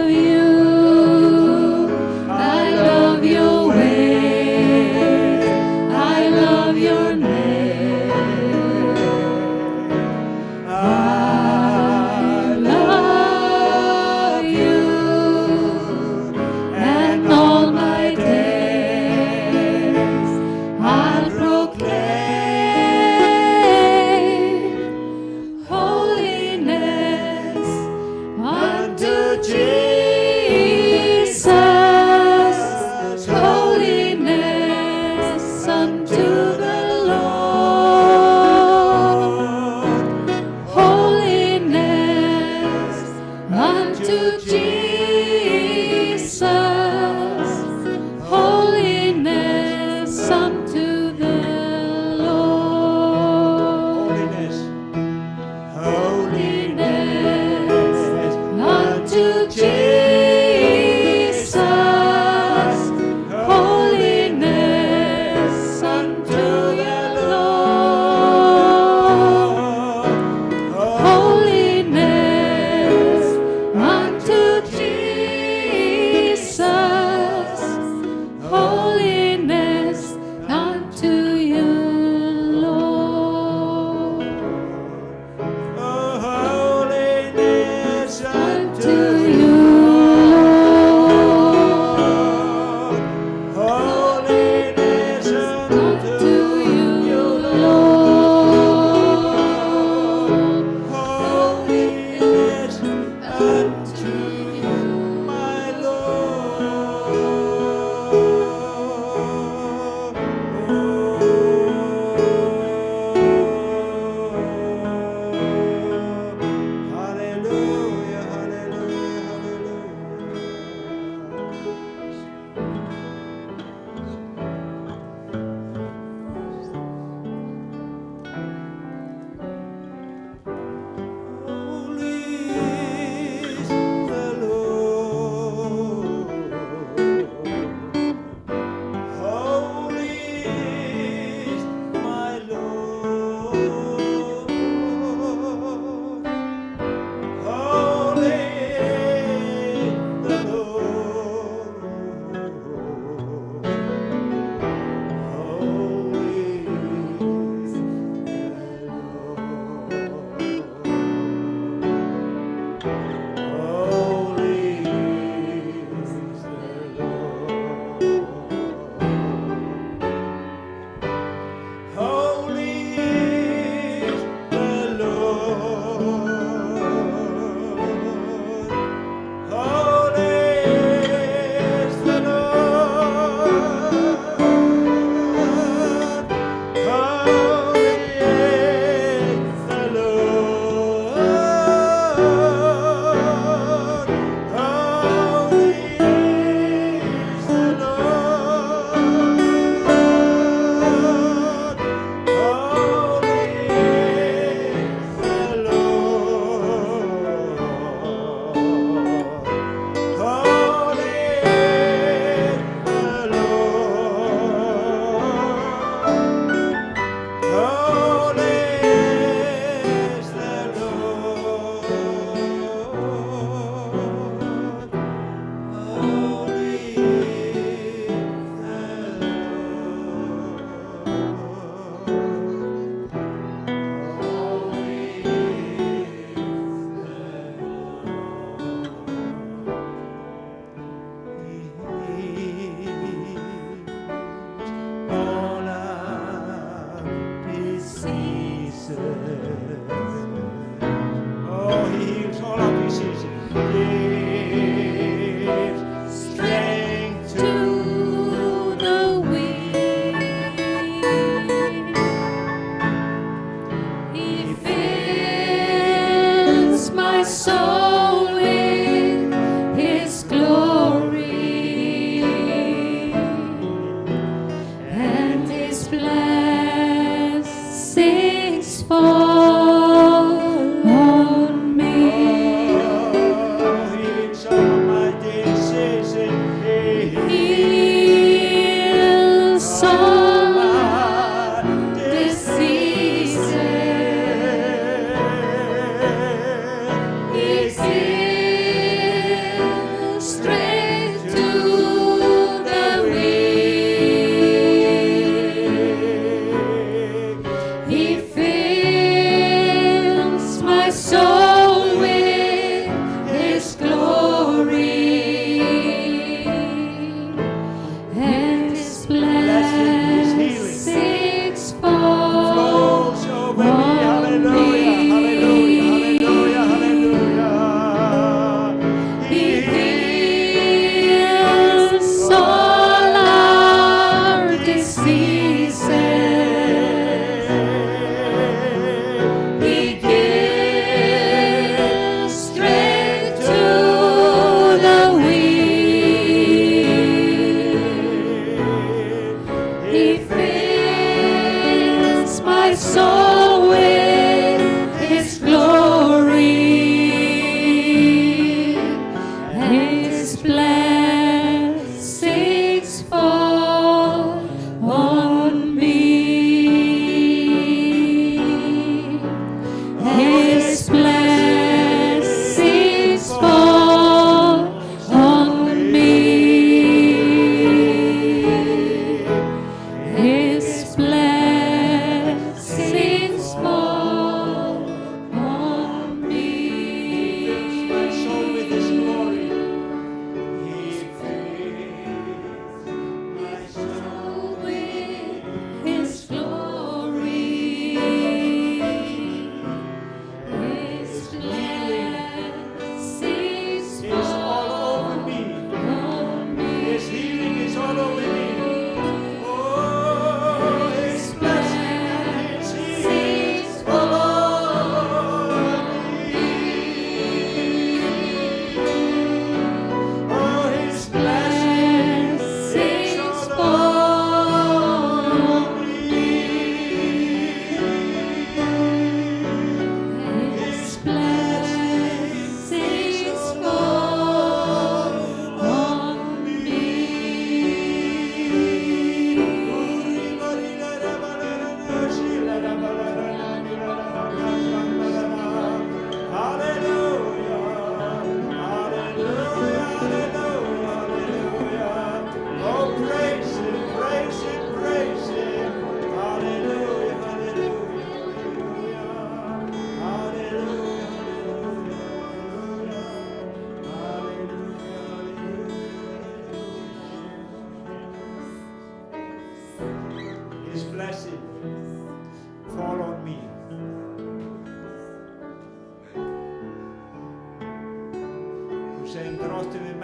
love you. Jesus, holiness unto the Lord, holiness unto Jesus, holiness unto the Lord, holiness unto Jesus, holiness unto the Lord, holiness unto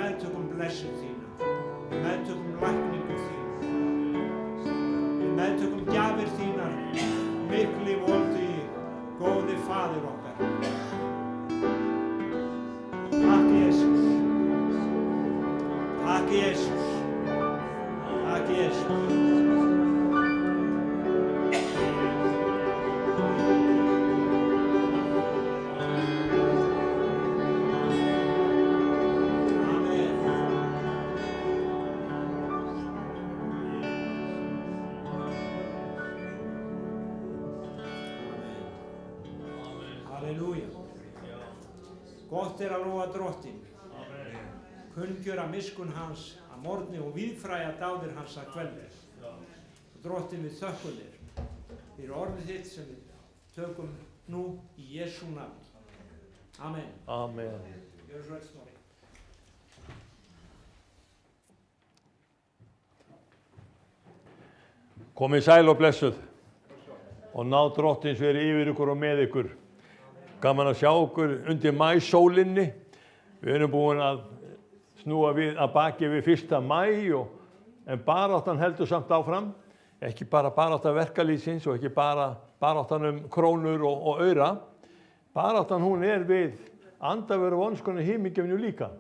meðtökum blessun þína, við meðtökum lækningu þína, við meðtökum gjafir þínar, mikli voldi, góði faðir okkar. Takk Jesús, takk Jesús, takk Jesús. Gott að lofa Drottinn, kunngjöra miskunn hans að morgni og víðfræja dáðir hans að kveldi. Drottinn, við þökkum þér fyrir orðið þitt sem við tökum nú í Jesú nafni. Amen. Amen. Gjörðu svo vel, Snorri. Komið sæl og blessuð og ná Drottins verið yfir ykkur og með ykkur. Gaman að sjá okkur undir maísólinni. Við erum búin að snúa við að baki við 1. maí en baráttan heldur samt áfram. Ekki bara barátta verkalýðsins og ekki bara baráttan krónur og aura. Baráttan hún við andaveru vonskunni himingefnu líka.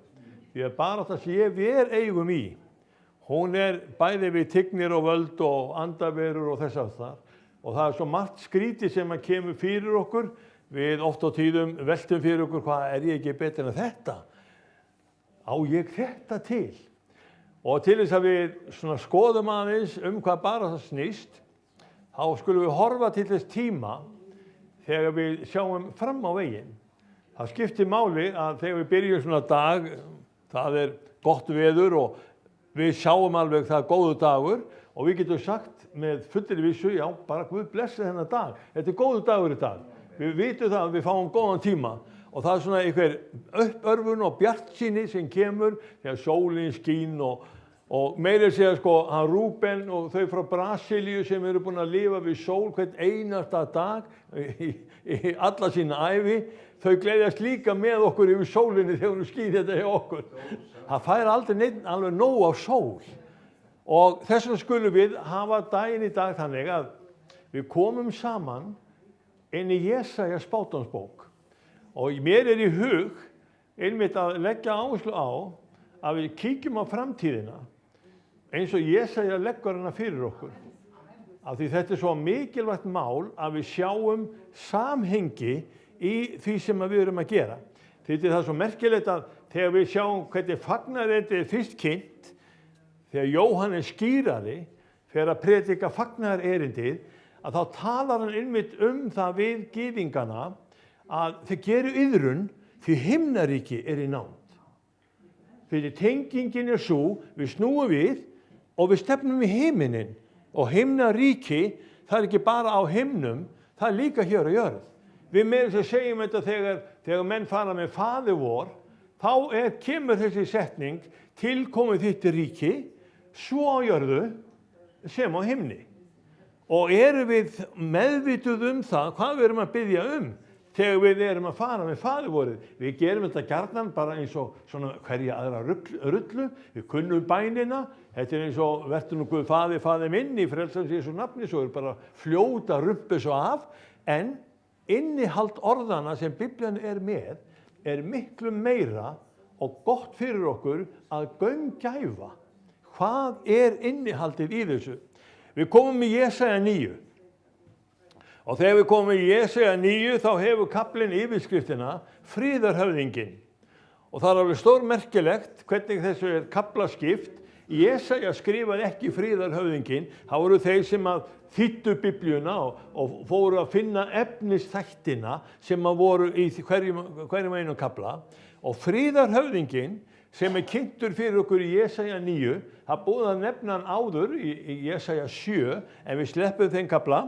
Því að baráttan sem við eigum í, hún bæði við tignir og völd og andaverur og þess að það. Og það svo margt skrítið sem að kemur fyrir okkur. Við oft á tíðum veltum fyrir okkur, hvað ég ekki betur en þetta? Á ég þetta til? Og til þess að við skoðum aðeins hvað bara það snýst, þá skulum við horfa til þess tíma þegar við sjáum fram á veginn. Það skiptir máli að þegar við byrjum svona dag, það gott veður og við sjáum alveg það góðu dagur og við getum sagt með fullri vissu, já, bara Guð blessi þennan dag. Þetta góðu dagur í dag. Við vitum það að við fáum góðan tíma og það svona einhver uppörfun og bjartsýni sem kemur þegar sólin skín og meira segja hann Rúben og þau frá Brasilíu sem eru búin að lifa við sól hvern einasta dag í alla sína ævi, þau gleðjast líka með okkur yfir sólinni þegar hún skín þetta hjá okkur. Það fær aldrei neitt alveg nóg á sól og þess vegna skulum við hafa daginn í dag þannig að við komum saman inn í Jesaja spátansbók og mér í hug einmitt að leggja áherslu á að við kíkjum á framtíðina eins og Jesaja leggur hana fyrir okkur. Af því þetta svo mikilvægt mál að við sjáum samhengi í því sem við erum að gera. Þetta það svo merkilegt að þegar við sjáum hvernig fagnaðarerindið fyrst kynnt, þegar Jóhannes skírari fer að predika fagnaðarerindið, að þá talar hann einmitt það við gyðingana að þeir geru iðrun því himnaríki í nánd. Fyrir tengingin svo, við snúum við og við stefnum í himinin og himnaríki, það ekki bara á himnum, það líka hér á jörð. Við meira sem segjum þetta þegar menn fara með Faðir vor, þá kemur þessi setning tilkomið þitt ríki, svo á jörðu sem á himni. Og erum við meðvituð það hvað við erum að biðja þegar við erum að fara með Faðir vorið. Við gerum þetta gjarnan bara eins og svona hverja aðra rullu, við kunnum bænina, þetta eins og vertu nú Guð Faðir, Faðir minn í frelsarans Jesú nafni, svo bara fljóta rumpu svo af, en innihald orðana sem Biblían með miklu meira og gott fyrir okkur að gaumgæfa. Hvað innihaldið í þessu? Við komum í Jesaja 9 og þegar við komum í Jesaja 9 þá hefur kaflinn yfirskriftina Friðarhöfðinginn og það alveg stórmerkilegt hvernig þessu kaflaskipt. Jesaja skrifaði ekki Friðarhöfðinginn, það voru þeir sem að þýddu Biblíuna og fóru að finna efnisþættina sem að voru í hverjum einum kafla og Friðarhöfðinginn sem kynntur fyrir okkur í Jesaja 9, það búið að nefna hann áður í Jesaja 7, en við sleppum þeim kafla,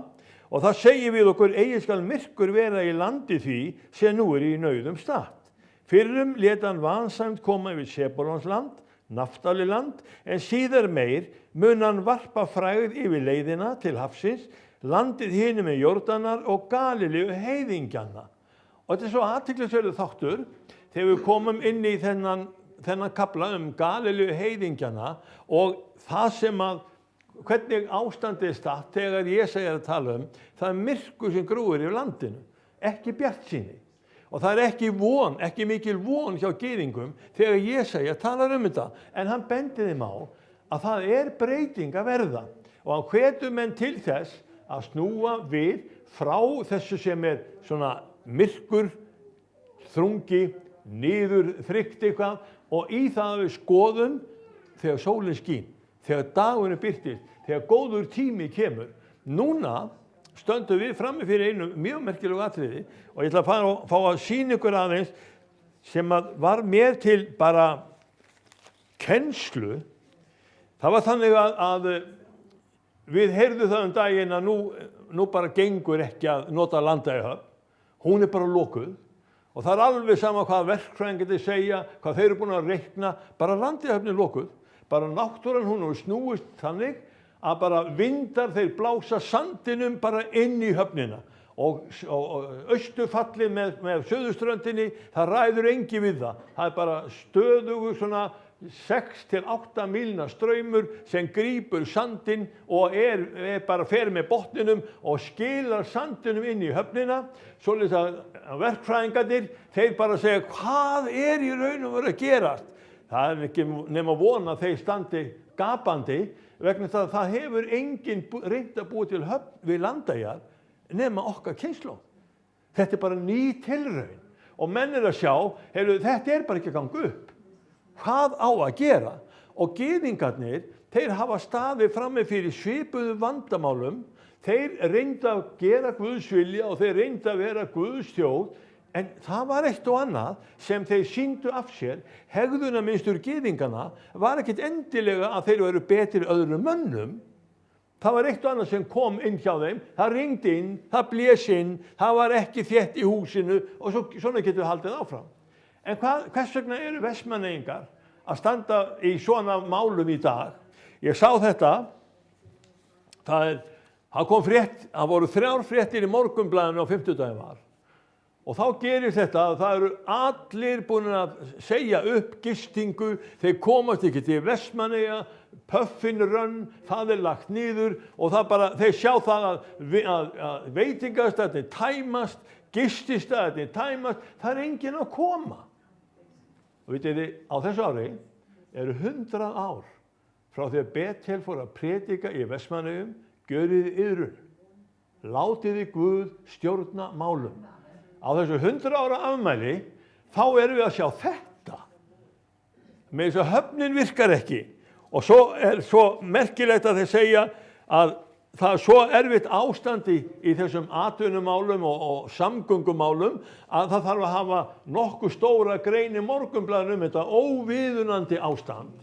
og það segir við okkur, eigi skal myrkur vera í landi því, sem nú í nauðum statt. Fyrrum lét hann vansæmt koma yfir Sebúlons land, Naftaliland, en síðar meir mun hann varpa frægð yfir leiðina til hafsins, landið hinum með Jordanar og Galileu heiðingjanna. Og þetta svo athyglisverður þáttur, þegar við komum inn í þennan þennan kafla Galileu heiðingjana og það sem hvernig ástandið statt þegar Jesaja að tala það myrkur sem grúir yfir landinu, ekki bjartsýni. Og það ekki von, ekki mikil von hjá gyðingum þegar Jesaja talar þetta. En hann bendir þeim á að það breyting að verða og hann hvetur menn til þess að snúa við frá þessu sem svona myrkur, þrungi, niður þrykkt eitthvað og í það að við skoðum þegar sólin skín, þegar dagurinn birtist, þegar góður tími kemur. Núna stöndum við frammi fyrir einu mjög merkilegu atriði og ég ætla að fá að sýna ykkur aðeins sem var mér til bara kennslu. Það var þannig að við heyrðum það daginn að nú bara gengur ekki að nota Landeyjahöfn. Hún bara lokuð og það alveg sama hvað verkfræðingarnir segja, hvað þeir eru búin að reikna, bara Landeyjahöfn lokuð. Bara náttúran hún hefur snúist þannig að bara vindar þeir blása sandinum bara inn í höfnina og austufallið með suðurströndinni, það ræður engi við það. Það bara stöðugur svona 6 til 8 mílna straumur sem grípur sandinn og bara fer með botninum og skilar sandinum inn í höfnina. Svoleiðis að verkfræðingarnir, þeir bara segja, hvað í raun og veru að gerast? Það ekki nema von að þeir standi gapandi vegna þess að það hefur enginn reynt að búa til höfn við Landeyjar nema okkar kynslóð. Þetta bara ný tilraun og menn að sjá, þetta bara ekki að ganga upp. Hvað á að gera? Og gyðingarnir, þeir hafa staðið frammi fyrir svipuðu vandamálum, þeir reyndu að gera Guðs vilja og þeir reyndu að vera Guðs þjóð, en það var eitt og annað sem þeir sýndu af sér. Hegðunarmynstur gyðinganna var ekkert endilega að þeir veru betri öðrum mönnum. Það var eitt og annað sem kom inn hjá þeim, það ringdi inn, það blés inn, það var ekki þétt í húsinu og svona getur við haldið áfram. En hvers vegna eru Vestmannaeyingar að standa í svona málum í dag? Ég sá þetta, það kom frétt, það voru 3 fréttir í Morgunblaðinu á 50 var. Og þá gerir þetta að það eru allir búin að segja upp gistingu, þeir komast ekki til Vestmannaeyja, Puffin Run, það lagt niður og það bara, þeir sjá það að veitingastaðir tæmast, gististaðir tæmast, það enginn að koma. Og vitið þið, á þessu ári eru 100 ár frá því að Bethel fór að predika í Vestmannaeyjum, gjörið iðrun, látið Guð stjórna málum. Á þessu 100 ára afmæli, þá erum við að sjá þetta. Með þess að höfnin virkar ekki. Og svo merkilegt að þeir segja að það svo erfitt ástandi í þessum atvinnumálum og samgöngumálum að það þarf að hafa nokkuð stóra grein í Morgunblaðinu þetta óviðunandi ástand.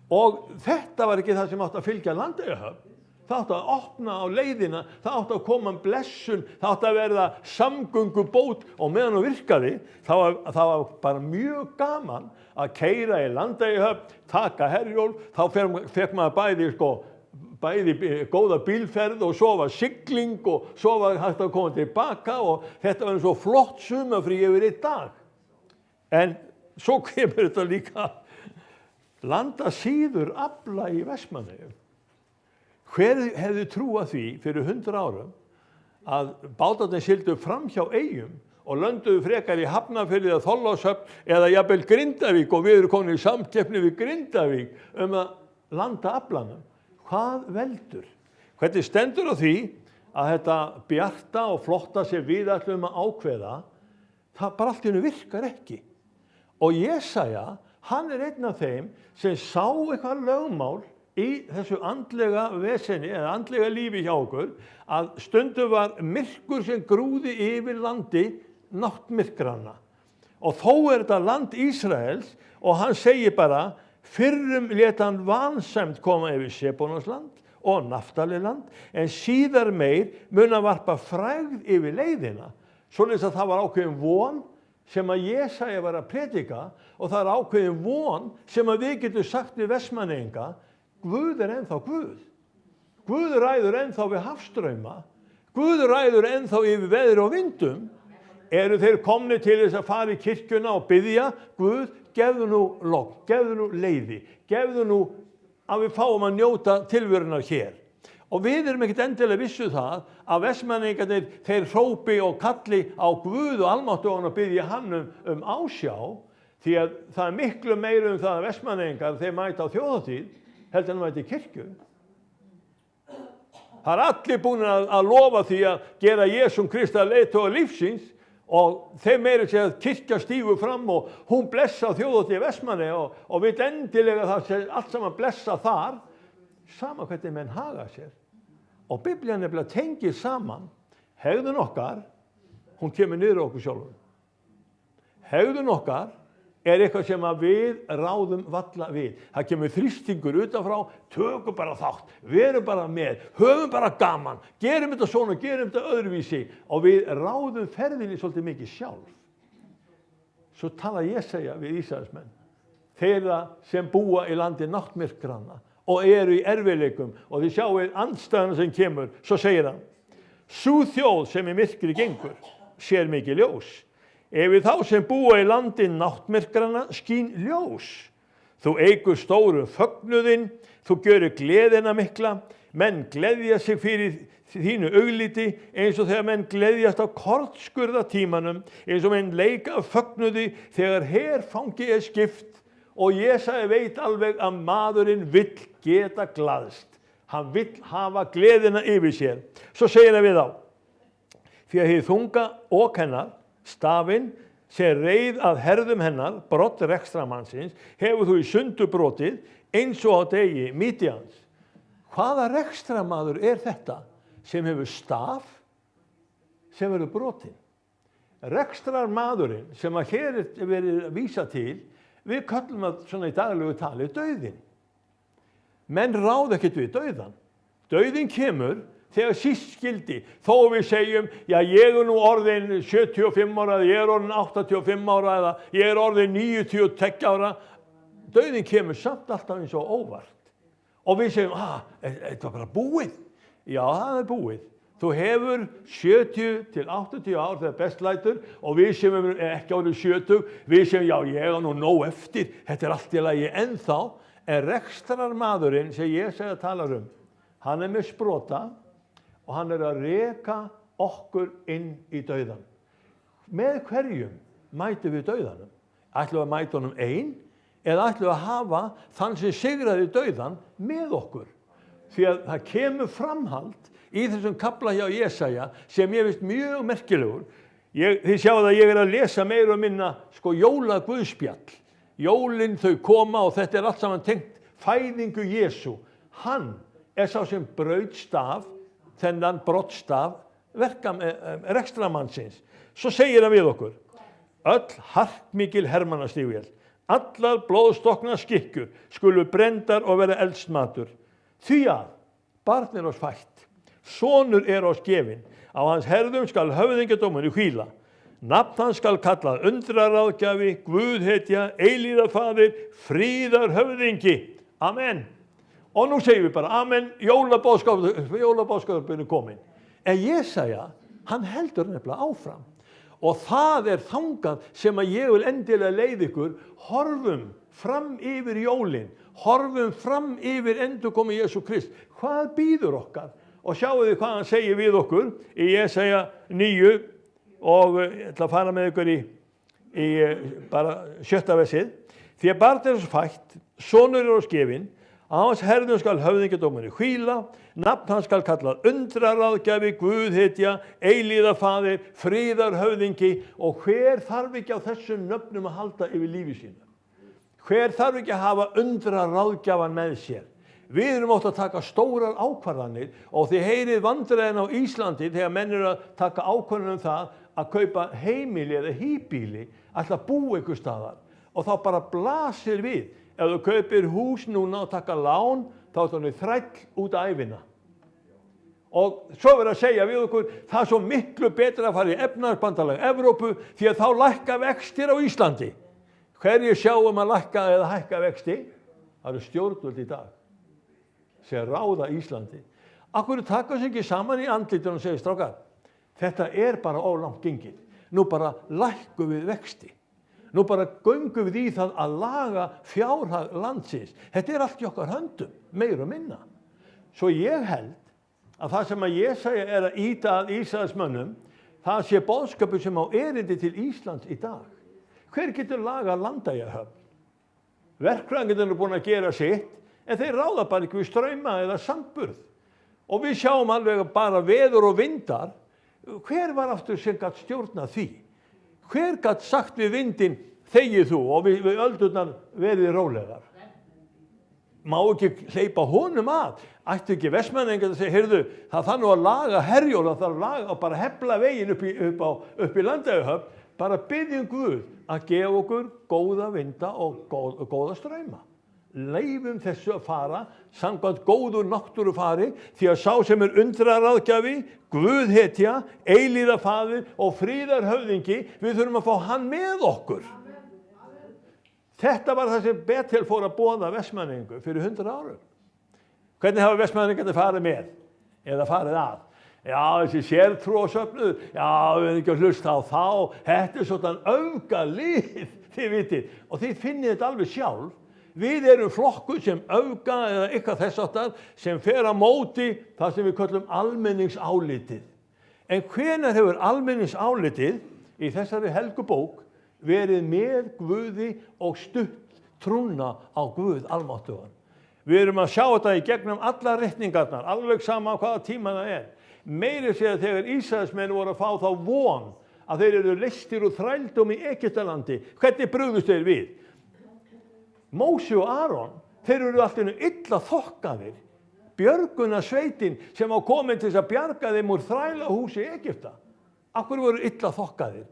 Og þetta var ekki það sem átti að fylgja Landeyjahöfn. Það átti að opna á leiðina, það átti að koma blessun, það átti að verða samgöngubót og meðan hún virkaði, það var bara mjög gaman að keyra í Landeyjahöfn, taka Herjólf, þá fekk maður bæði góða bílferð og svo var sigling og svo var hægt að koma tilbaka og þetta var svo flott sumarfrí yfir einn dag. En svo kemur þetta líka landa síður afla í Vestmannaeyjum. Hver hefði trúað því fyrir 100 árum að bátarnir sigldu fram hjá eyjum og lönduðu frekar í Hafnarfirði eða Þorlákshöfn eða jafnvel Grindavík og við erum komin í samkeppni við Grindavík að landa aflanum. Hvað veldur? Hvernig stendur á því að þetta bjarta og flotta sem við ætlum að ákveða, það bara allt í einu virkar ekki. Og Jesaja, hann einn af þeim sem sá eitthvað lögmál í þessu andlega veseni eða andlega lífi hjá okkur að stundum var myrkur sem grúði yfir landi náttmyrkrana. Og þó þetta land Ísraels og hann segir bara fyrrum lét hann vansæmt koma yfir Sebólasland og Naftaliland en síðar meir mun að varpa frægð yfir leiðina. Svoleiðis að það var ákveðin von sem að Jesaja var að predika og það ákveðin von sem að við getum sagt við Vestmannaeyinga Guð ennþá Guð. Guð ræður ennþá við hafstrauma. Guð ræður ennþá yfir veðri og vindum. Eru þeir komnir til þess að fara í kirkjuna og biðja Guð, gefðu nú logn, gefðu nú leiði, gefðu nú að við fáum að njóta tilverunar hér. Og við erum ekkert endilega vissu það að Vestmannaeyingarnir, þeir hrópi og kalli á Guð og almáttugan og biðja hann ásjá, því að það er miklu meira það að Vestmannaeyingar, þeir mæta á þjóðhátíð, heldur en mæta í kirkju. Það er allir búin að lofa því að gera Jesúm Krist að leiðtoga lífsins og þeir meira sér að kirkja stígur fram og hún blessa þjóðhátíð í Vestmannaeyja og við endilega það sé allt saman blessa þar, sama hvernig menn haga sér. Og Biblían nefnilega tengir saman hegðun okkar, hún kemur niður á okkur sjálfum. Hegðun okkar er eitthvað sem að við ráðum valla við. Það kemur þrýstingur utanfrá, tökum bara þátt, verum bara með, höfum bara gaman, gerum þetta svona, gerum þetta öðruvísi og við ráðum ferðinni svolítið mikið sjálf. Svo tala Jesaja við Ísraelsmenn, þeirra sem búa í landi náttmyrkranna og eru í erfiðleikum og þið sjáið andstæðuna sem kemur, svo segir hann, sú þjóð sem í myrkri gengur, sér mikið ljós. Yfir þá sem búa í landi náttmyrkranna skín ljós. Þú eykur stóru fögnuðinn, þú gjörir gleðina mikla, menn gleðja sig fyrir þínu augliti eins og þegar menn gleðjast á kornskurðatímanum, eins og menn leika fögnuði þegar herfangi er skipt og Jesaja veit alveg að maðurinn vill geta glaðst. Hann vill hafa gleðina yfir sér. Svo segir hann við þá, því að hið þunga ok hennar, stafinn sem reið að herðum hennar, brott rekstramannsins, hefur þú í sundu brotið eins og á degi Mídíans. Hvaða rekstramaður er þetta sem hefur staf sem verður brotinn? Rekstrarmaðurinn sem að hér er verið að vísa til, við köllum það svona í daglegu tali dauðinn. Menn ráð ekkert við dauðan. Dauðinn kemur þegar síst skildi, þó við segjum, já ég er nú orðin 75 ára, eða ég er orðin 85 ára, eða ég er orðin 92 ára, dauðinn kemur samt alltaf eins og óvart. Og við segjum, þetta var bara búið. Já, það er búið. Þú hefur 70 til 80 ár þegar best lætur og við sem erum ekki árið 70, við segjum, já ég er nú nóg eftir, þetta er allt í lagi ennþá, en rekstrarmaðurinn sem ég segja að tala hann er með sprota, og hann er að reka okkur inn í dauðan. Með hverjum mætum við dauðanum? Ætlum við að mæta honum ein eða ætlum við að hafa þann sem sigraði dauðan með okkur? Því að það kemur framhald í þessum kafla hjá Jesaja sem ég finnst mjög merkilegur. Þið sjáðu að ég er að lesa meira og minna jólaguðspjall. Jólin þau koma og þetta er allt saman tengt fæðingu Jesú. Hann er sá sem braut staf þennan brottstaf rekstramannsins. Svo segir hann við okkur, öll harkmikil hermannastígvél, allar blóðstokna skikkjur skulu brendar og vera eldsmatur. Því að barn er oss fætt, sonur er oss gefinn, á hans herðum skal höfðingjadómurinn hvíla. Nafn hans skal kallað undraráðgjafi, Guðhetja, eilíðarfaðir, fríðarhöfðingi. Amen. Og nú segjum við bara, amen, jólabóðskapurinn er komin. En Jesaja, hann heldur nefnilega áfram. Og það er þangað sem að ég vil endilega leiða ykkur, horfum fram yfir jólin, horfum fram yfir endurkomu Jesú Krist. Hvað býður okkar? Og sjáu þið hvað hann segir við okkur í Jesaja 9 og ég ætla að fara með ykkur í bara 7. versið. Því að barn er svo fætt, sonur er oss gefinn, á hans herðum skal höfðingjadómurinn hvíla, nafn hans skal kallað undraráðgjafi, Guðhetja, eilíðarfaðir, fríðarhöfðingi og hver þarf ekki á þessum nöfnum að halda yfir lífi sínu? Hver þarf ekki að hafa undraráðgjafan með sér? Við erum átt að taka stórar ákvarðanir og þið heyrið vandræðin á Íslandi þegar menn eru að taka ákvarðanir það að kaupa heimili eða híbýli, ætla að búa einhvers staðar og þá bara blasir við. Ef þú kaupir hús núna og taka lán, þá er það þræll út ævina. Og svo verður að segja við okkur, það er svo miklu betra að fara í efnahagsbandalag Evrópu því að þá lækka vextir á Íslandi. Hverju sjáum að lækka eða hækka vexti? Það eru stjórnvöld í dag sem ráða Íslandi. Af hverju taka sig ekki saman í andlitunum og segja, strákar, þetta er bara of langt gengið. Nú bara lækkum við vexti. Nú bara göngum við í það að laga fjárhag landsins. Þetta allt í okkar höndum, meira og minna. Svo ég held að það sem að Jesaja að ýta að Ísraelsmönnum, það sé boðskapur sem á erindi til Íslands í dag. Hver getur lagað Landeyjahöfn? Verkfræðingarnir eru búin að gera sitt, en þeir ráða bara ekki við strauma eða sandburð. Og við sjáum alveg bara veður og vindar. Hver var aftur sem gat stjórnað því? Hver gat sagt við vindin, þegið þú, og við öldurnar verið rólegar? Má ekki hleypa honum að? Ættu ekki Vestmannaeyingar að segja, heyrðu, það þarf nú að laga Herjólf, það þarf að laga og bara hefla veginn upp í Landeyjahöfn, bara biðjum Guð að gefa okkur góða vinda og góða strauma. Leifum þessu að fara samkvæmt góðu náttúrufari, því að sá sem undraráðgjafi, Guðhetja, eilíðarfaðir og fríðarhöfðingi, við þurfum að fá hann með okkur. Þetta var það sem Betel fór að boða Vestmannaeyingu fyrir 100 árum. Hvernig hafa Vestmannaeyingarnir farið með eða farið að? Já, þessi sértrúarsöfnuður, já, við erum ekki að hlusta á þá, þetta svona öfgalið, þið vitið, og þið finnið þetta alveg sjálf. Við erum flokkur sem öfga eða eitthvað þess áttar sem fer á móti það sem við köllum almenningsálitið. En hvenær hefur almenningsálitið í þessari helgu bók verið með Guði og stutt trúna á Guð almáttugan? Við erum að sjá þetta í gegnum alla reikningarnar, alveg sama á hvaða tíma það er. Meira segja þegar Ísraelsmenn voru að fá þá von að þeir eru leystir úr þrældómi í Egyptalandi. Hvernig brugðust þeir við? Móse og Aron, þeir eru alltaf illa þokkaðir. Björgunarsveitin sem á komin til þess að bjarga þeim úr þrælahúsi í Egypta. Af hverju voru illa þokkaðir?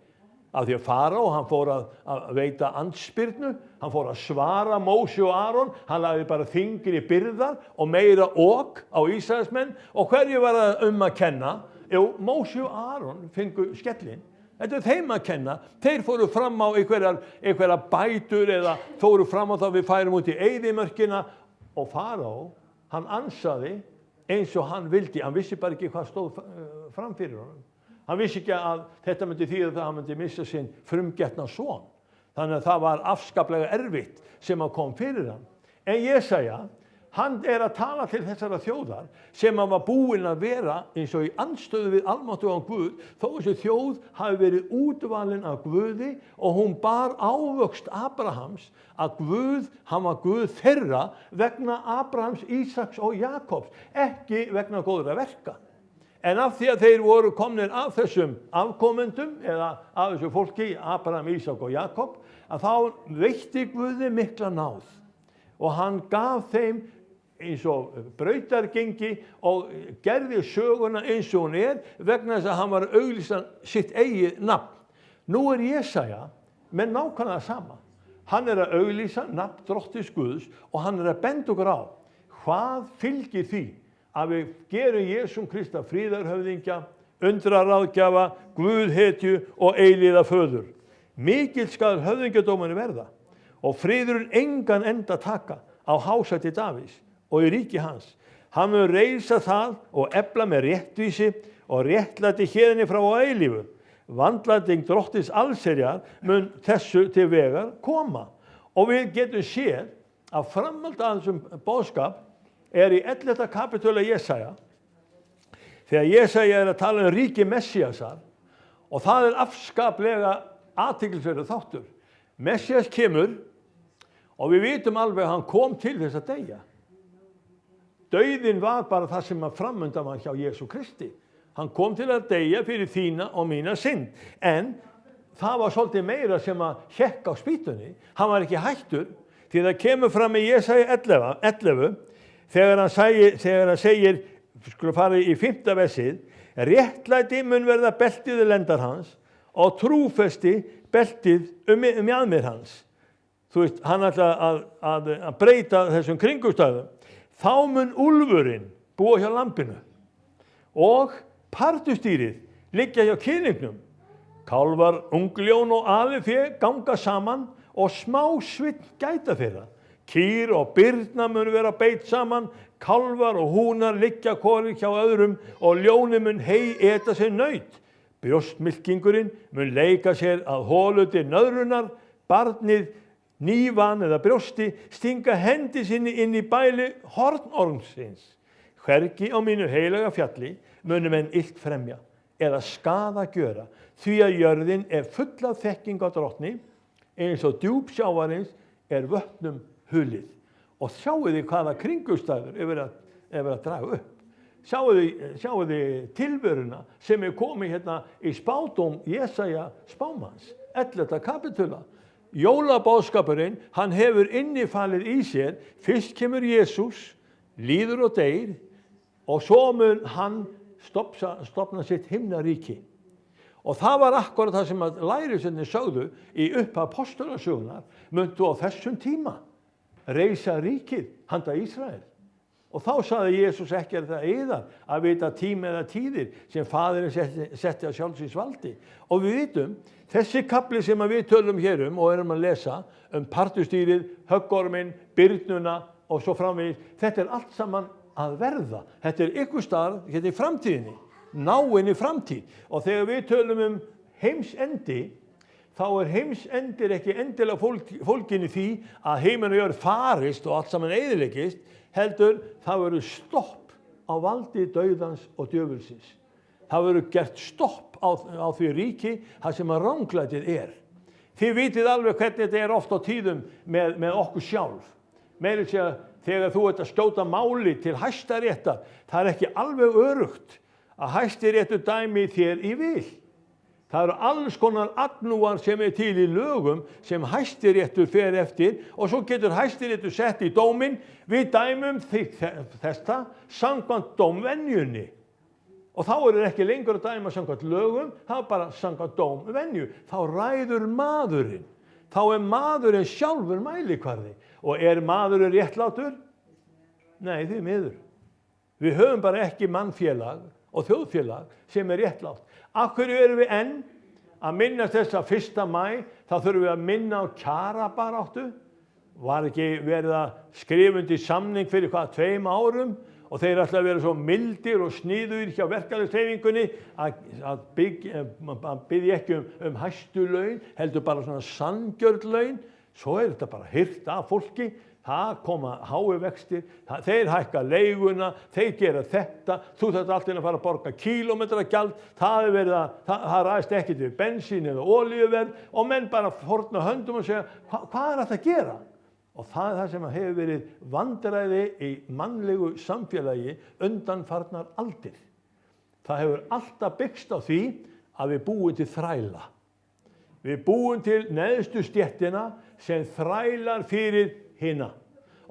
Af því að Farao, hann fór að veita andspyrnu, hann fór að svara Móse og Aron, hann lagði bara þyngri byrðar og meira ok á Ísraelsmenn, og hverju var það að kenna? Jú, Móse og Aron fengu skellin. Þetta þeim að kenna. Þeir fóru fram á einhverja bætur eða fóru fram á það við færum út í eyðimörkina, og Farao, hann ansaði eins og hann vildi. Hann vissi bara ekki hvað stóð fram fyrir honum. Hann vissi ekki að þetta myndi þýða það að hann myndi missa sinn frumgetna son. Þannig að það var afskaplega erfitt sem að kom fyrir hann. En Jesaja, hann að tala til þessara þjóðar sem hann var búinn að vera eins og í andstöðu við almáttugan Guð, þó þessi þjóð hafi verið útvalin af Guði og hún bar ávöxt Abrahams að Guð, hann var Guð þeirra vegna Abrahams, Ísaks og Jakobs, ekki vegna góðra verka. En af því að þeir voru komnir af þessum afkomendum eða af þessu fólki, Abraham, Ísak og Jakob, að þá veitti Guði mikla náð. Og hann gaf þeim eins og brautargengi og gerði söguna eins og hún vegna þess að hann var að auglýsa sitt eigið nafn. Nú Jesaja með nákvæmlega sama. Hann að auglýsa nafn Drottins Guðs og hann að benda okkur á hvað fylgir því að við gerum Jesúm Krista fríðarhöfðingja, undraráðgjafa, Guðhetju og eilíðarföður. Mikill skal höfðingjadómurinn verða og friðurinn engan enda taka á hásæti Davíðs og í ríki hans. Hann mun reisa það og efla með réttvísi og réttlæti héðinni frá á eilífu. Vandlæting Drottins allsherjar mun þessu til vegar koma. Og við getum séð að framhald af þessum boðskap í 11. kapitúla Jesaja, þegar Jesaja að tala ríki Messíasar, og það afskaplega athyglisverður þáttur. Messías kemur og við vitum alveg að hann kom til þess að deyja. Dauðinn var bara það sem að framundan var hjá Jesú Kristi. Hann kom til að deyja fyrir þína og mína synd, en það var svolítið meira sem að hékk á spýtunni. Hann var ekki hættur, því það kemur fram í Jesaja 11 þegar hann segir, skulum fara í 5. versið, réttlæti mun verða beltið lendar hans og trúfesti beltið mjaðmir hans. Þú veist, hann ætla að breyta þessum kringumstæðum. Þá mun úlfurinn búa hjá lambinu og pardustýrið liggja hjá kýringnum. Kálfar, ungljón og alifé ganga saman og smásvinn gæta þeirra. Kýr og birna mun vera beit saman, kálfar og húnar liggja hvorir hjá öðrum og ljóni mun eta sér naut. Brjóstmylkingurinn mun leika sér að hólu til nöðrunar, barnið nývan eða brjósti, stinga hendi sinni inn í bæli hornormsins. Hvergi á mínu heilaga fjalli munum menn illt fremja eða skaða gjöra, því að jörðin er full af þekking á drottni, eins og djúp sjávarins er vötnum hulið. Og sjáu þið hvaða kringumstæður er verið að draga upp. Sjáu þið tilveruna sem er komið hérna í spádóm Jesaja spámanns, 11. kapitula. Jólabóðskapurinn, hann hefur innifalið í sér, fyrst kemur Jesús, líður og deyr, og svo mun hann stofna sitt himnaríki. Og það var akkurat það sem að lærisveinarnir sögðu í upphaf apostolasögunnar, muntu á þessum tíma reisa ríkið handa Ísrael. Og þá sagði Jesús ekki það yðar að vita tíma eða tíðir sem faðirinn setti á sjálfsins valdi. Og við vitum, þessi kapli sem við tölum hér og erum að lesa partustýrið, höggorminn, byrnuna og svo framvegis, þetta er allt saman að verða. Þetta er ykkur staðar, þetta er framtíðinni, náinni framtíð. Og þegar við tölum heimsendi, þá er heimsendir ekki endilega fólkin í því að heiminn og jörð farist og allt saman eyðileggist, heldur það verður stopp á valdi dauðans og djöfulsins. Það verður gert stopp á því ríki þar sem að ranglætið er. Þið vitið alveg hvernig þetta er oft á tíðum með okkur sjálf. Meira að segja, þegar þú ert að skjóta máli til Hæstaréttar, það er ekki alveg öruggt að Hæstiréttur dæmi þér í vil. Það eru alls konar agnúar sem er til í lögum sem Hæstiréttur fer eftir og svo getur Hæstiréttur sett í dóminn, við dæmum þetta samkvæmt dómvenjunni. Og þá er það ekki lengur að dæma samkvæmt lögum, það er bara samkvæmt dómvenju. Þá ræður maðurinn. Þá er maðurinn sjálfur mælikvarði. Og er maðurinn réttlátur? Nei, því miður. Við höfum bara ekki mannfélag og þjóðfélag sem er réttlátt. Af hverju erum við enn að minnast þess að 1. maí, þá þurfum við að minna á kjarabaráttu. Var ekki verið að skrifa undir samning fyrir 2 árum og þeir ætla að vera svo mildir og sniðugir hjá verkalýðshreyfingunni að biðja ekki hæstu laun, heldur bara svona sanngjörn laun. Svo er þetta bara hirt af fólki. Það koma hái vextir, þeir hækka leiguna, þeir gera þetta, þú þarft alltaf að fara að borga kílómetragjald, það ræðist ekkert við bensín eða olíuverð og menn bara fórna höndum og segja, hvað er þetta að gera? Og það er það sem hefur verið vandræði í mannlegu samfélagi undanfarnar aldir. Það hefur alltaf byggst á því að við búum til þræla. Við búum til neðstu stéttina sem þrælar fyrir hina.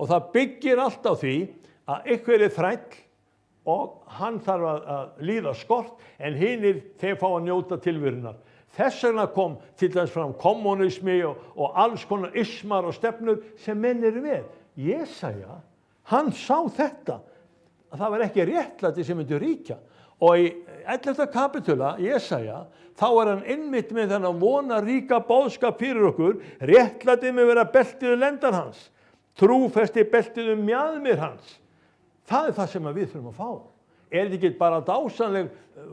Og það byggir allt á því að einhver er þræll og hann þarf að líða skort en hinir þeir fá að njóta tilverunar. Þess vegna kom til dæmis fram kommunismi og alls konar ismar og stefnur sem menn eru með. Jesaja, hann sá þetta, að það var ekki réttlæti sem myndi ríkja. Og í 11. kapitula, Jesaja, þá er hann einmitt með þennan vonaríka boðskap fyrir okkur, réttlætið með vera beltið lendar hans, trúfesti beltið mjaðmir hans. Það er það sem við þurfum að fá. Er þetta ekki bara dásamleg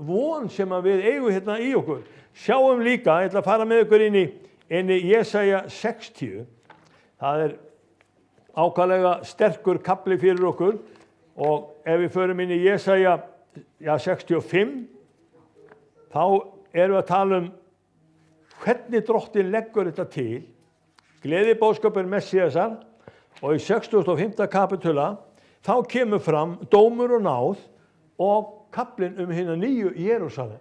von sem við eigum hérna í okkur? Sjáum líka, ég ætla að fara með ykkur inn í Jesaja 60. Það er ákaflega sterkur kapli fyrir okkur og ef við förum inn í Jesaja 65, þá erum við að tala hvernig Drottinn leggur þetta til, gleðiboðskapur Messiasar og í 65. kapitula þá kemur fram dómur og náð og kaplinn hina nýju Jerúsalem.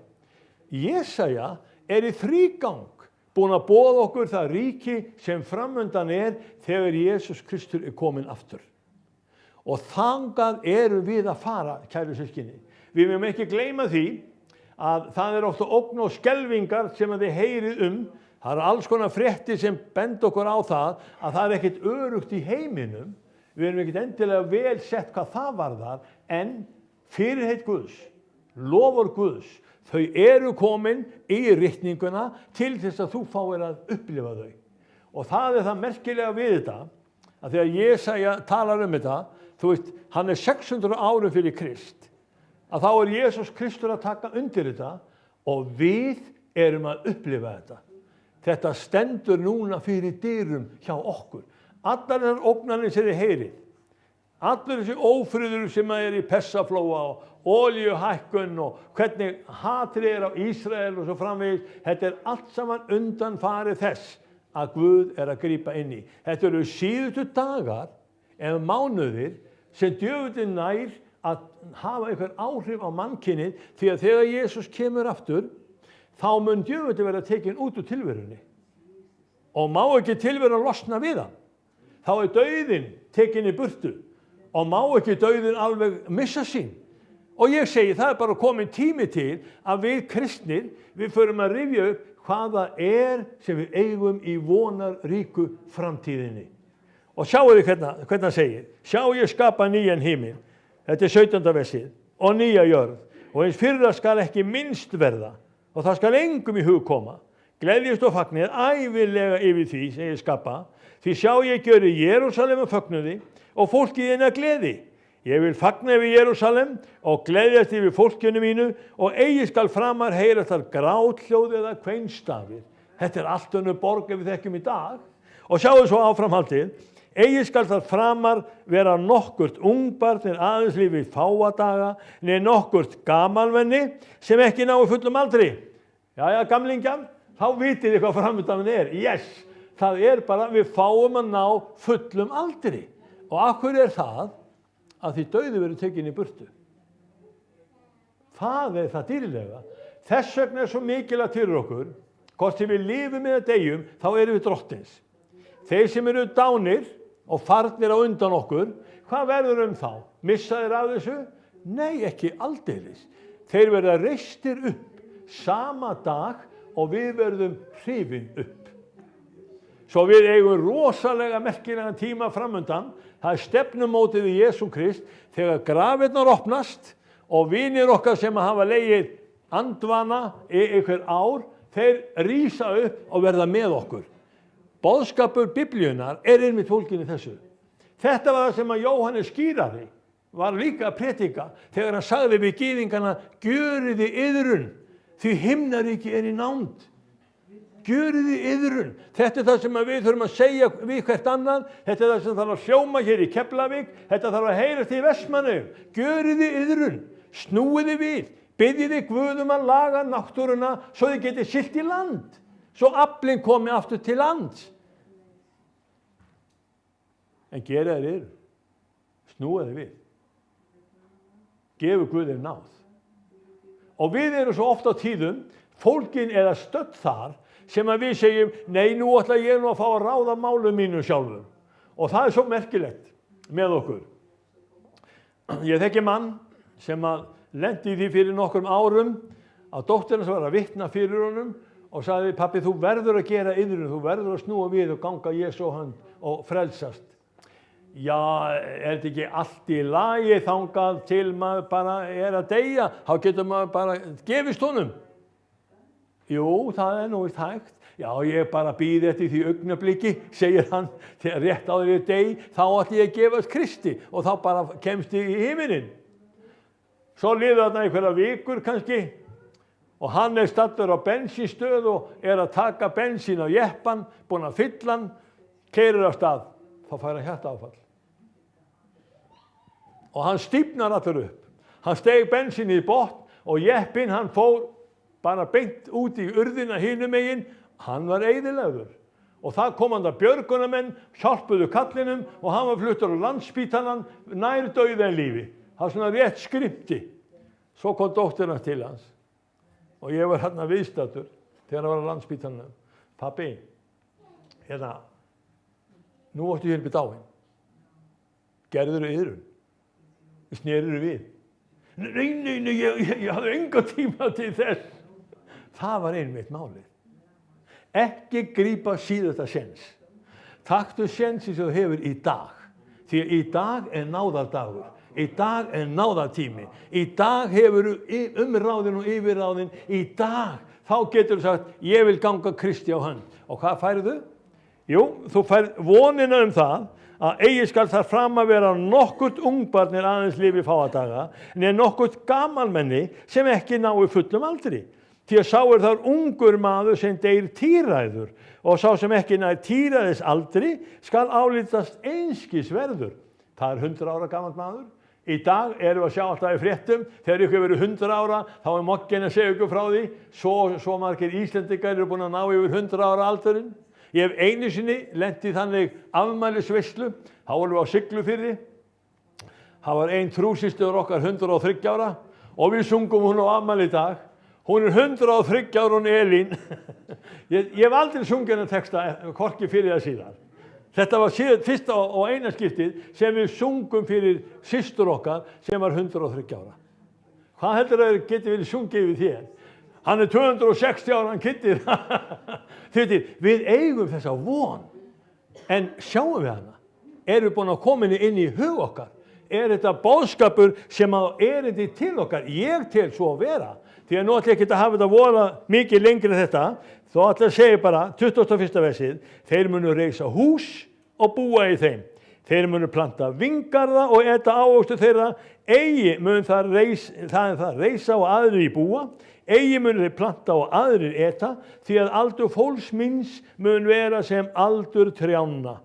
Jesaja er í þrígang búinn að boða okkur það ríki sem framundan er þegar Jesús Kristur er kominn aftur. Og þangað erum við að fara, kæru systkini. Við mögum ekki gleyma því að það er ofta ógn og skelfingar sem þið heyrið Það eru alls konar fréttir sem benda okkur á það að það er ekkert örugt í heiminum. Við erum ekkert endilega vel sett hvað það varðar, en fyrirheit Guðs, lofur Guðs, þau eru komin í ritninguna til þess að þú fáir að upplifa þau. Og það er það merkilega við þetta, að þegar Jesaja talar þetta, þú veist, hann er 600 árum fyrir Krist, að þá er Jesús Kristur að taka undir þetta og við erum að upplifa þetta. Þetta stendur núna fyrir dyrum hjá okkur. Allar þessar ógnanir sem þið heyrið, allir þessi ófriður sem er í Persaflóa og olíuhækkun og hvernig hatrið er á Ísrael og svo framvegis, þetta allt saman undanfarið þess að Guð að grípa inn í. Þetta eru síðustu dagar eða mánuðir sem djöfullinn nær að hafa einhver áhrif á mannkynið, því að þegar Jesús kemur aftur, þá mun djöfullinn vera tekinn út úr tilverunni og má ekki tilveran losna við hann. Þá dauðinn tekinn í burtu og má ekki dauðinn alveg missa sín. Og ég segi, það bara komin tími til að við kristnir, við förum að rifja upp hvað það sem við eigum í vonarríku framtíðinni. Og sjáu þið hvernig hann segir, sjá ég skapa nýjan himinn, þetta 17. versið, og nýja jörð, og eins fyrra skal ekki minnst verða, og það skal engum í hug koma. Gleðjast og fagnið ævinlega yfir því sem ég skapa, því sjá ég gjöri Jerúsalem að fögnuði og fólkið inn að gleði. Ég vil fagna yfir Jerúsalem og gleðjast yfir fólkinu mínu og eigi skal framar heyrast þar gráthljóð eða kveinstafir. Þetta allt önnur borg ef við þekkjum í dag. Og sjáum svo áframhaldið. Eigi skal þar framar vera nokkurt ungbarn aðeins lífið fáa daga, né nokkurt gamalmenni sem ekki nái fullum aldri. Jæja, gamlingjar, þá vitið þið hvað framöndan er. Yes, það bara við fáum að ná fullum aldri. Og af hverju það? Að því dauði verður tekinn í burtu. Það það dýrlega. Þess vegna svo mikilvægt fyrir okkur, hvort sem við lifum eða deyjum, þá erum við drottins. Þeir sem eru dánir og farnir á undan okkur, hvað verður þá? Missa þeir af þessu? Nei, ekki aldeilis. Þeir verða reistir upp sama dag og við verðum hrifin upp. Svo við eigum rosalega merkilegan tíma framundan. Það stefnumótið við Jesú Krist þegar grafirnar opnast og vinir okkar sem hafa legið andvana í einhver ár, þeir rísa upp og verða með okkur. Boðskapur Biblíunnar einmitt fólginn í þessu. Þetta var það sem að Jóhannes skýrari var líka að predika þegar hann sagði við gyðingana, gjörið iðrun, því himnaríki í nánd. Gjörið iðrun. Þetta það sem við þurfum að segja við hvert annað. Þetta það sem þarf að hljóma hér í Keflavík. Þetta þarf að heyrast í Vestmannaeyjum. Gjörið iðrun. Snúið við. Biðjið Guð að laga náttúruna svo þið getið siglt í land. Svo aflinn komi aftur til lands. En gera þeir iðrun. Snúið við. Gefu Guð þeir náð. Og við erum svo oft á tíðum, fólkin eða stödd þar, sem að við segjum, nei, nú ætla ég að fá að ráða málum mínu sjálfum. Og það svo merkilegt með okkur. Ég þekki mann sem að lenti í því fyrir nokkrum árum að dóttir hans var að vitna fyrir honum og sagði, pappi, þú verður að gera iðrun, þú verður að snúa við og ganga Jesú hönd og frelsast. Já, þetta ekki allt í lagi þangað til maður bara að deyja, þá getur maður bara gefist honum. Jú, það nú hægt. Já, ég bara bíð eftir því augnabliki, segir hann, þegar rétt áður ég dey, þá ætli ég að gefast Kristi og þá bara kemst ég í himinin. Svo liður þarna einhverja vikur kannski og hann staddur á bensínstöð og að taka bensín á jeppan, búinn að fylla hann, keyrir af stað, þá fær hann hjartaáfall. Og hann stífnar allur upp. Hann steig bensín í botn og jeppinn hann fór bara beint út í urðina hinum megin, hann var eyðilegur. Og það kom hann að björgunarmenn, hjálpuðu kallinum og hann var fluttur á Landspítalann nær dauða en lífi. Það var svona rétt skrifti. Svo kom dóttir hans til hans og ég var hérna viðstaddur þegar hann var á Landspítalanum. Pappi, nú varstu hér við dáinn. Gerðirðu iðrun? Snerirðu við? Nei, ég hafði enga tíma til þess. Það var einmitt málið. Ekki grípa síðasta séns. Taktu sénsinn sem þú hefur í dag. Því að í dag náðardagur. Í dag náðartími. Í dag hefur umráðin og yfirráðin. Í dag, þá getur þú sagt, ég vil ganga Kristi á hönd. Og hvað færðu? Jú, þú færð vonina það að eigi skal þar fram að vera nokkurt ungbarn aðeins lifi fáa daga, en nokkurt gamalmenni sem ekki nái fullum aldri. Því að sá þar ungur maður sem deyr tíræður og sá sem ekki nær tíræðis aldri skal álítast einskis verður. Það 100 ára gamall maður. Í dag erum við að sjá alltaf í fréttum, þegar ykkur verið 100 ára, þá mogginn að segja ykkur frá því, svo margir Íslendingar eru búin að ná yfir 100 ára aldurinn. Ég hef einu sinni lent í þannig afmælisveislu, þá vorum við á Siglufirði. Það var ein trúsystur okkar 103 ára og við sungum hún á afmæli í dag. Hún 103 ára, hún Elín. Ég hef aldrei sungið hennar texta, hvorki fyrir það síðan. Þetta var fyrsta og eina skiptið sem við sungum fyrir systur okkar sem var 103 ára. Hvað heldur að geti verið sungið við þér? Hann 260 ára, hann kittir. Við eigum þessa von. En sjáum við hana? Erum við búin að koma inn í hug okkar? Þetta boðskapur sem erindi til okkar? Ég tel svo að vera. Því að nú ætla ég ekki að hafa þetta voða mikið lengri þetta. Þó ætla að segja bara, 21. versið, þeir munu reisa hús og búa í þeim. Þeir munu planta vingarða og eta ávöxtu þeirra. Eigi mun það reisa og aðrir í búa. Eigi munu þeir planta og aðrir eta, því að aldur fólks míns mun vera sem aldur trjánna.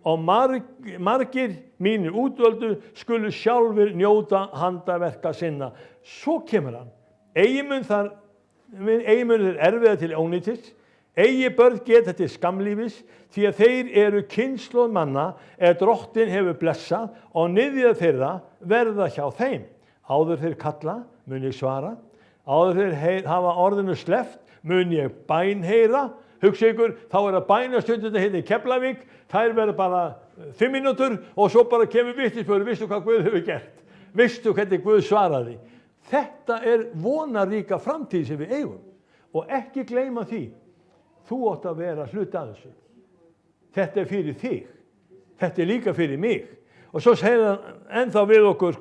Og margir mínir útvöldu skulu sjálfur njóta handaverka sinna. Svo kemur hann. Eigi mun þeir erfiða til ónýtis, eigi börn geta til skamlífis, því að þeir eru kynslóð manna drottinn hefur blessað og niðja þeirra verða hjá þeim. Áður þeir kalla, mun ég svara. Áður þeir hafa orðinu sleppt, mun ég bænheyra. Hugsa ykkur, þá að bænastundin heitir Keflavík, þær verða bara 5 mínútur og svo bara kemur vitnisspurður, vistu hvað Guð hefur gert? Vistu hvernig Guð svaraði? Þetta vonaríka framtíð sem við eigum og ekki gleyma því. Þú átt að vera hluti af þessu. Þetta fyrir þig. Þetta líka fyrir mig. Og svo segir hann ennþá við okkur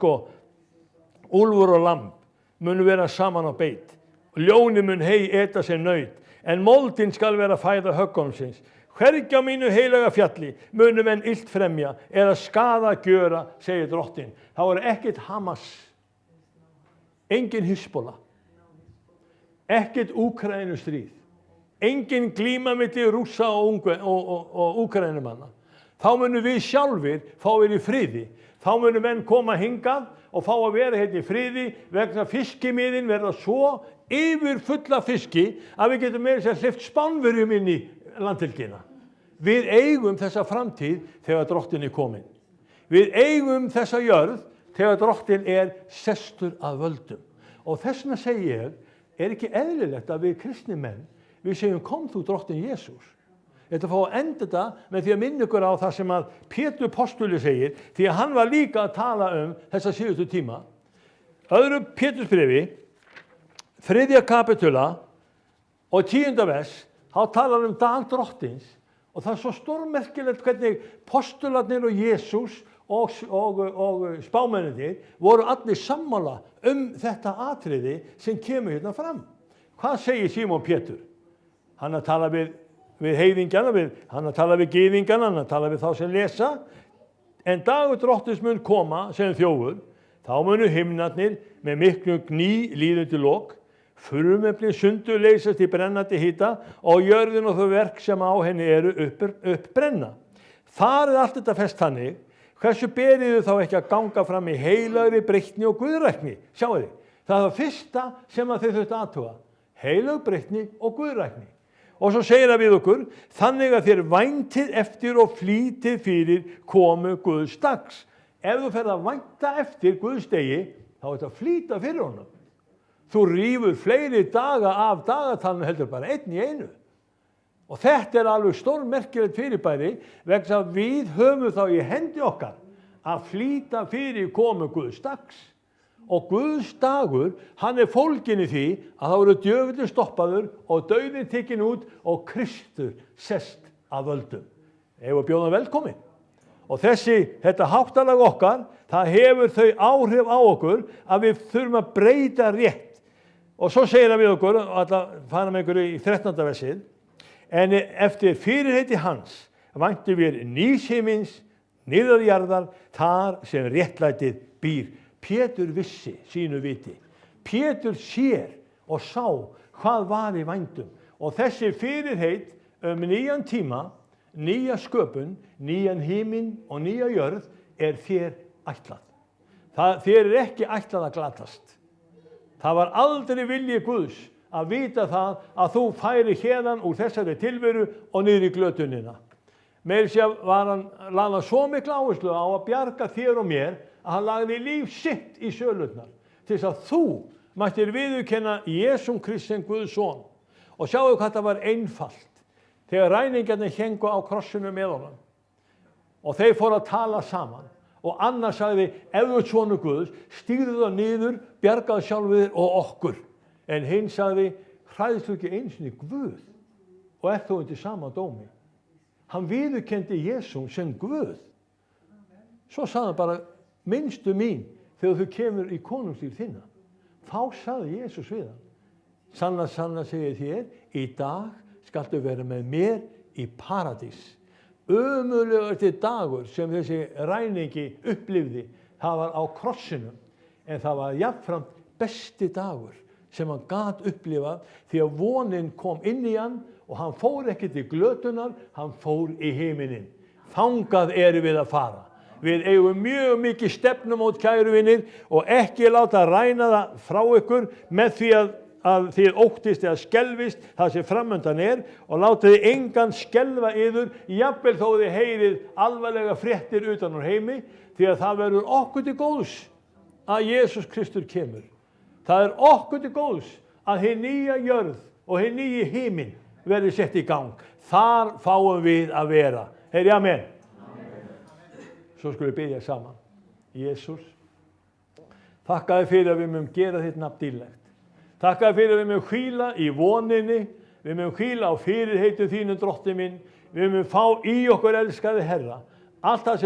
úlfur og lamb munu vera saman á beit. Ljóni mun hei eta sem naut, en moldin skal vera fæða höggormsins. Hvergi á mínu heilaga fjalli munu menn illt fremja eða skaða gjöra, segir drottinn. Það ekkert Hamas. Engin Hizbollah, ekkert Úkraínustríð, engin glíma milli Rússa og Úkraínumanna. Þá munum við sjálfir fá verið í friði. Þá munum menn koma hingað og fá að vera í friði vegna fiskimiðin verða svo yfir fulla fiski að við getum meira sér hleypt Spánverjum inn í landhelgina. Við eigum þessa framtíð þegar drottinn kominn. Við eigum þessa jörð þegar drottinn sestur að völdum. Og þessna segi ég, ekki eðlilegt að við kristni menn, við segjum kom þú drottinn Jesús. Þetta fá að enda þetta með því að minna ykkur á það sem að Pétur postuli segir, því að hann var líka að tala þessa síðustu tíma. Öðru Pétursbrefi, 3. kapitula og 10. vers, þá talar dag drottins og það svo stórmerkilegt hvernig postularnir og Jesús og spámennir voru allir sammála þetta atriði sem kemur hérna fram. Hvað segir Símon Pétur? Hann að tala við heiðingjana, hann að tala við gyðingjana, hann að tala við þá sem lesa. En dagur drottins mun koma sem þjófur, þá munu himnarnir með miklu gný líðundi lok, frumefni sundur leysast í brennandi hita og jörðin og þau verk sem á henni eru uppbrenna. Þar allt þetta fest þannig, hversu berið þá ekki að ganga fram í heilagri breytni og guðrækni? Sjáu þið, það var fyrsta sem að þið þurftu aðtuga. Heilag breytni og guðrækni. Og svo segir það við okkur, þannig að þér væntið eftir og flýtið fyrir komu Guðs dags. Ef þú ferð að vænta eftir Guðs degi, þá þetta flýta fyrir honum. Þú rífur fleiri daga af dagatalinu heldur bara einn í einu. Og þetta alveg stórmerkilegt fyrirbæri vegna að við höfum þá í hendi okkar að flýta fyrir komu Guðs dags. Og Guðs dagur, hann fólginn í því að þá eru djöfullinn stoppaður og dauðinn tekinn út og Kristur sest að völdum. Ef við bjóðum velkomin. Og þetta háttalag okkar, það hefur þau áhrif á okkur að við þurfum að breyta rétt. Og svo segir það við okkur, og fara með ykkur í 13. versið, en eftir fyrirheiti hans væntum við nýs himins, nýrrar jarðar, þar sem réttlætið býr. Pétur vissi sínu viti. Pétur sér og sá hvað var í vændum. Og þessi fyrirheit nýjan tíma, nýja sköpun, nýjan himinn og nýja jörð þér ætlað. Þér ekki ætlað að glatast. Það var aldrei vilji Guðs að vita það að þú færi hérðan úr þessari tilveru og niður í glötunina. Meira sér lagði hann svo mikla áherslu á að bjarga þér og mér að hann lagði líf sitt í sölurnar til þess að þú mættir viðurkenna Jesúm Krist sem Guðs son. Og sjáu hvað það var einfalt þegar ræningjarnir héngu á krossinu með honum og þeir fóru að tala saman og annar sagði, ef þú ert sonur Guðs, stígðu það niður, bjargaðu sjálfur þér og okkur. En hinn sagði, hræðist þú ekki einu sinni Guð og þú undir sama dómi. Hann viðurkenndi Jesúm sem Guð. Svo sagði hann bara, minnstu mín þegar þú kemur í konungslíf þinna. Þá sagði Jesús við hann, sanna, sanna segir þér, í dag skaltu vera með mér í paradís. Ömurlegasti dagur sem þessi ræningi upplifði, það var á krossinum, en það var jafnframt besti dagur sem hann gat upplifað því að vonin kom inn í hann og hann fór ekki til glötunar, hann fór í himinin. Þangað við að fara. Við eigum mjög mikið stefnumót, kæru vinir, og ekki láta ræna það frá ykkur með því að þið óttist eða skelfist það sem framundan og láta þið engan skelfa yður, jafnvel þó þið heyrið alvarlega fréttir utan úr heimi, því að það verður okkur til góðs að Jesús Kristur kemur. Það okkur til góðs að hinn nýja jörð og hinn nýji himinn verður sett í gang. Þar fáum við að vera. Heyri, amen. Svo skulum við biðja saman. Jesús, þakka þér fyrir að við mögum gera þitt nafn dýrlegt. Þakka þér fyrir að við mögum hvíla í voninni, við mögum hvíla á fyrirheitum þínu, Drottinn minn. Við mögum fá í okkur, elskaði Herra, allt það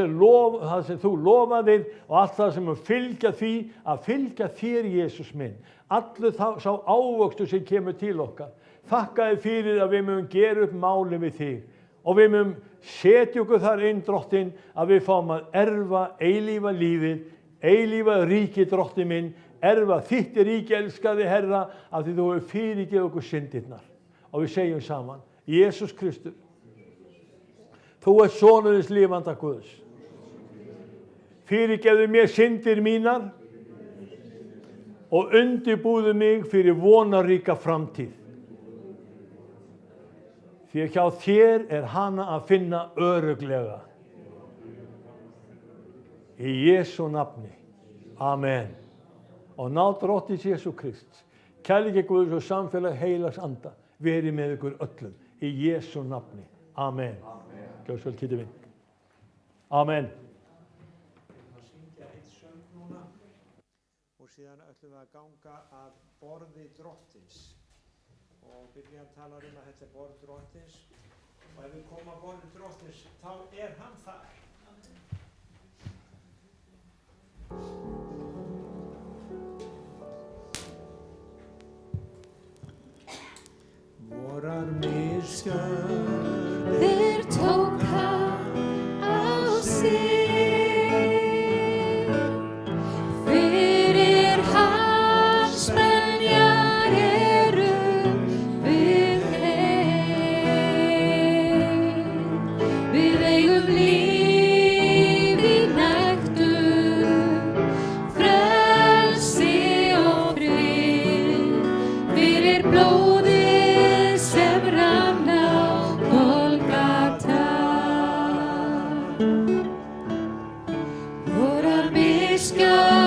sem þú lofaðir og allt það sem fylgja því að fylgja þér, Jesús minn. Allur sá ávöxtur sem kemur til okkar. Þakka þér fyrir að við mögum gera upp máli við þig og við mögum setja okkur þar inn, Drottinn, að við fáum að erfa eilífa lífið, eilífa ríki, Drottinn minn, erfa þitt ríki, elskaði Herra, af því þú hefur fyrirgefið okkur syndirnar. Og við segjum saman, Jesús Kristur, þú ert sonur hins lifanda Guðs. Fyrirgefðu mér syndir mínar og undirbúðu mig fyrir vonaríka framtíð. Því hjá þér hana að finna örugglega. Í Jesú nafni. Amen. Og ná Drottins Jesú Krist, kærleiki Guðs og samfélag heilags anda veri með ykkur öllum. Í Jesú nafni. Amen. Gjóðsvel kýtti minn. Amen. Að syngja eitt söng núna og síðan ætlum við að ganga að borði Drottins. Og Biblían talar að þetta borð Drottins og ef við komum að borði Drottins þá hann þar. Vorar Þeir tók hann á sig, fyrir hans beljar við heim. Við eigum líf í nektum, frelsi og frið, fyrir blóðið sem rann á Golgata. Vorar miskja